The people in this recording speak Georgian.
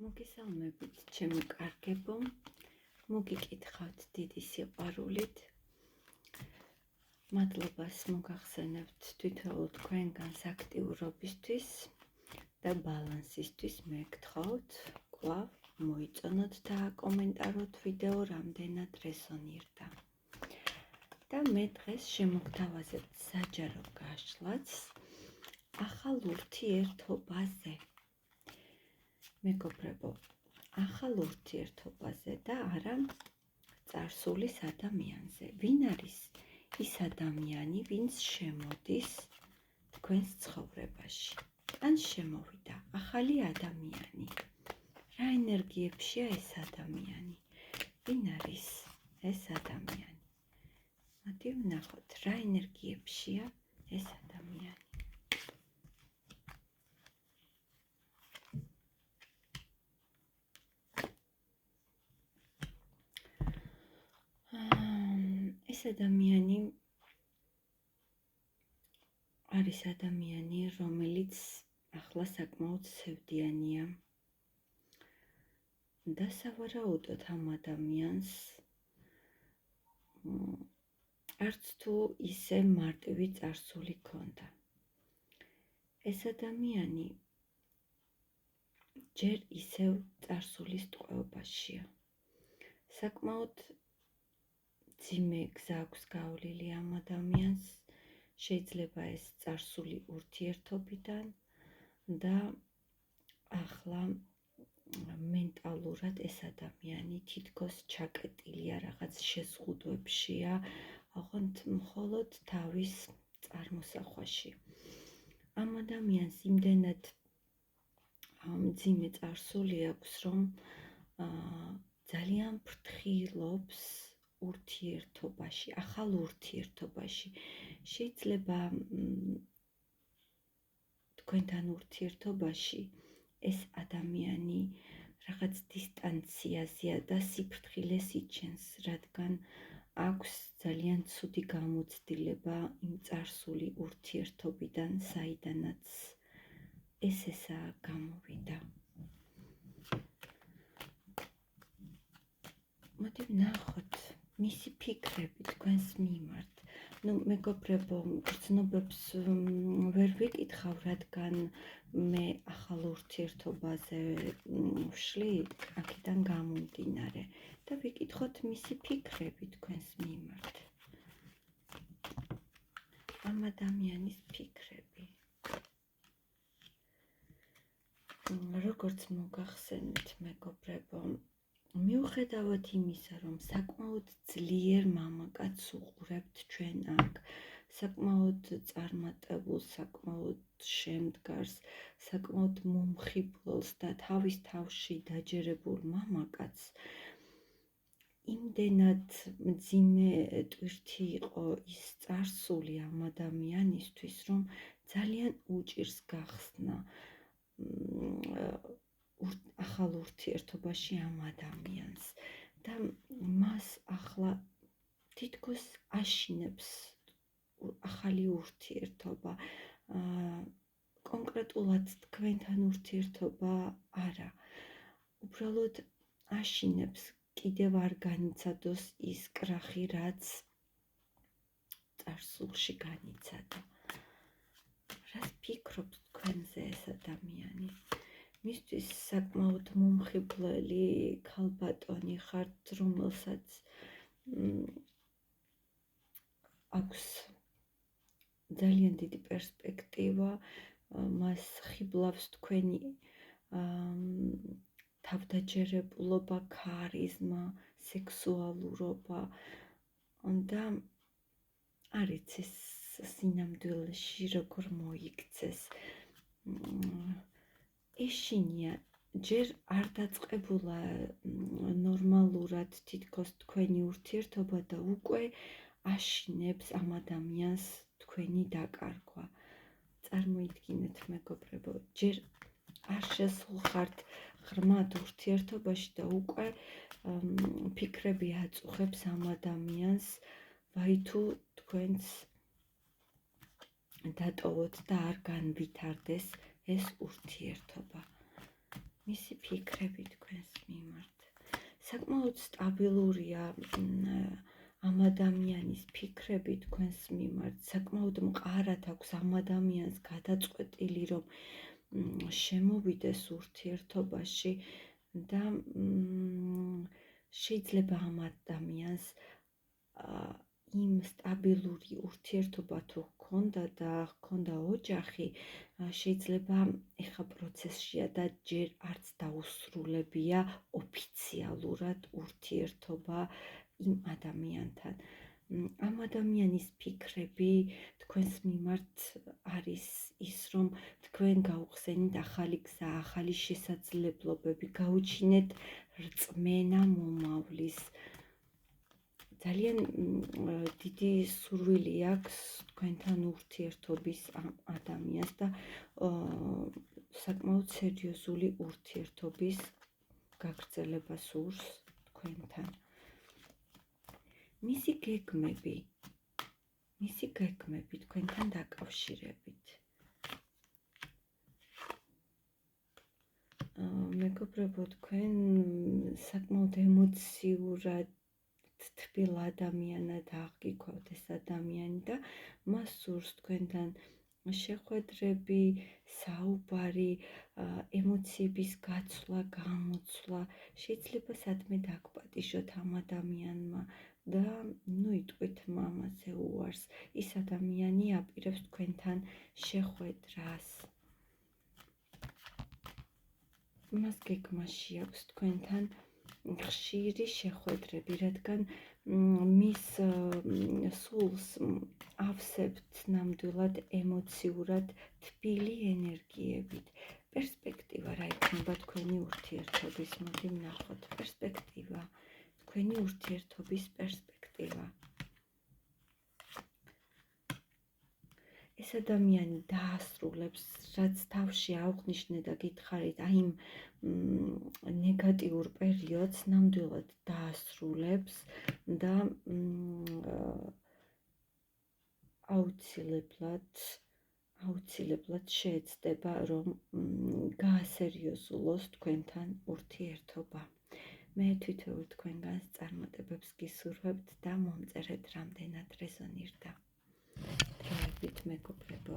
მოგესალმებით, ჩემო კარგებო, მოგიკითხავთ დიდი სიყვარულით. მადლობას მოგახსენებთ თითოეულ თქვენგანს აქტიურობისთვის და ბალანსისთვის მეგთხოვთ, კვლავ მოიწონოთ და კომენტაროთ ვიდეო რამდენად რეზონირდა. და მე დღეს შემოგთავაზებთ საჯარო გაშლაც ახალ ურთიერთობაზე. მეგობრებო, ახალ ურთიერთობაზე და არა წარსულის ადამიანზე. ვინ არის ის ადამიანი, ვინც შემოდის თქვენს ცხოვრებაში? ან შემოვიდა ახალი ადამიანი. რა ენერგიებშია ეს ადამიანი? ვინ არის ეს ადამიანი? მოდი ვნახოთ, რა ენერგიებშია ეს ადამიანი. ეს ადამიანი არის ადამიანი, რომელიც ახლა საკმაოდ სევდიანია და სავარაუდოდ ამ ადამიანს არც თუ ისე მარტივი წარსული ჰქონდა. ეს ადამიანი ჯერ ისევ წარსულის ტყვეობაშია. საკმაოდ ძიმე გზა აქვს გავლილი ამ ადამიანს, შეიძლება ეს წარსული ურთიერთობიდან და ახლა მენტალურად ეს ადამიანი თითქოს ჩაკეტილია რაღაც შეზღუდვებშია, ოღონდ მხოლოდ თავის წარმოსახვაში. ამ ადამიანს იმდენად ძიმე წარსული აქვს, რომ ძალიან ფრთხილობს ურთიერთობაში, ახალ ურთიერთობაში. შეიძლება თქვენთან ურთიერთობაში ეს ადამიანი რაღაც დისტანციაზეა და სიფრთხილეს იჩენს, რადგან აქვს ძალიან ცუდი გამოცდილება იმ წარსული ურთიერთობიდან, საიდანაც ესა გამოვიდა. მოდი ვნახოთ მისი ფიქრები თქვენს მიმართ. მეგობრებო, გრძნობებს ვერ ვიკითხავ, რადგან მე ახალ ურთიერთობაზე ვშლი აქედან გამომდინარე და ვიკითხოთ მისი ფიქრები თქვენს მიმართ. ამ ადამიანის ფიქრები. როგორც მოგახსენეთ, მეგობრებო, მიუხედავად იმისა, რომ საკმაოდ ძლიერ მამაკაცს უყურებთ ჩვენ აქ, საკმაოდ წარმატებულ, საკმაოდ შემდგარს, საკმაოდ მომხიბლელს და თავის თავში დაჯერებულ მამაკაცს, იმდენად მძიმე ტვირთი იყო ის წარსული ამ ადამიანისთვის, რომ ძალიან უჭირს გახსნა ახალ ურთიერთობაში ამ ადამიანს და მას ახლა თითქოს აშინებს ახალი ურთიერთობა. კონკრეტულად თქვენთან ურთიერთობა არა. უბრალოდ აშინებს, კიდევ არ განიცადოს ის კრახი, რაც წარსულში განიცადა. რას ფიქრობს თქვენზე ეს ადამიანი? მისთვის საკმაოდ მომხიბლელი ქალბატონი ხართ, რომელსაც აქვს ძალიან დიდი პერსპექტივა, მას ხიბლავს თქვენი თავდაჯერებულობა, ქარიზმა, სექსუალურობა და არ იცის სინამდვილეში როგორ მოიქცეს. ეშინია, ჯერ არ დაწყებულა ნორმალურად თითქოს თქვენი ურთიერთობა და უკვე აშინებს ამ ადამიანს თქვენი დაკარგვა. წარმოიდგინეთ, მეგობრებო, ჯერ არ შესულხართ ღრმად ურთიერთობაში და უკვე ფიქრები აწუხებს ამ ადამიანს, ვაი თუ თქვენს დატოვოთ და არ განვითარდეს ეს ურთიერთობა. მისი ფიქრები თქვენს მიმართ. საკმაოდ სტაბილურია ამ ადამიანის ფიქრები თქვენს მიმართ. საკმაოდ მყარად აქვს ამ ადამიანს გადაწყვეტილი, რომ შემოვიდეს ურთიერთობაში და შეიძლება ამ ადამიანს იმ სტაბილური ურთიერთობა თუ ჰქონდა და ჰქონდა ოჯახი, შეიძლება ეხა პროცესშია და ჯერ არც დაუსრულებია ოფიციალურად ურთიერთობა იმ ადამიანთან. ამ ადამიანის ფიქრები თქვენს მიმართ არის ის, რომ თქვენ გაუხსენით ახალი გზა, ახალი შესაძლებლობები, გაუჩინეთ რწმენა მომავლის. ძალიან დიდი სურვილი აქვს თქვენთან ურთიერთობის ამ ადამიანს და საკმაოდ სერიოზული ურთიერთობის გაგრძელება სურს თქვენთან. მისი გეგმები თქვენთან დაკავშირებით. მეგობრებო, თქვენ საკმაოდ ემოციურად თბილ ადამიანად აღგიქვათ ეს ადამიანი და მას სურს თქვენთან შეხვედრები, საუბარი, ემოციების გაცვლა, გამოცვლა. შეიძლება სადმე დაგპატიშოთ ამ ადამიანმა და იტყვით მამაზე უარს. ის ადამიანი აპირებს თქვენთან შეხვედრას. მას გეგმაში აქვს თქვენთან ხშირი შეხვედრები, რადგან მის სულს ავსებთ ნამდვილად ემოციურად თბილი ენერგიებით. პერსპექტივა რა იქნება თქვენი ურთიერთობის, მოდი ვნახოთ. პერსპექტივა, თქვენი ურთიერთობის პერსპექტივა. ეს ადამიანი დაასრულებს, რაც თავში აუხნიშნე და გითხარით, აი იმ ნეგატიურ პერიოდს ნამდვილად დაასრულებს და აუცილებლად შეეცდება, რომ გაასერიოზულოს თქვენთან ურთიერთობა. მე თვითონ თქვენგანს წარმატებებს გისურვებთ და მომწერეთ, რამდენად რეზონირდა. დროებით, მეგობრებო.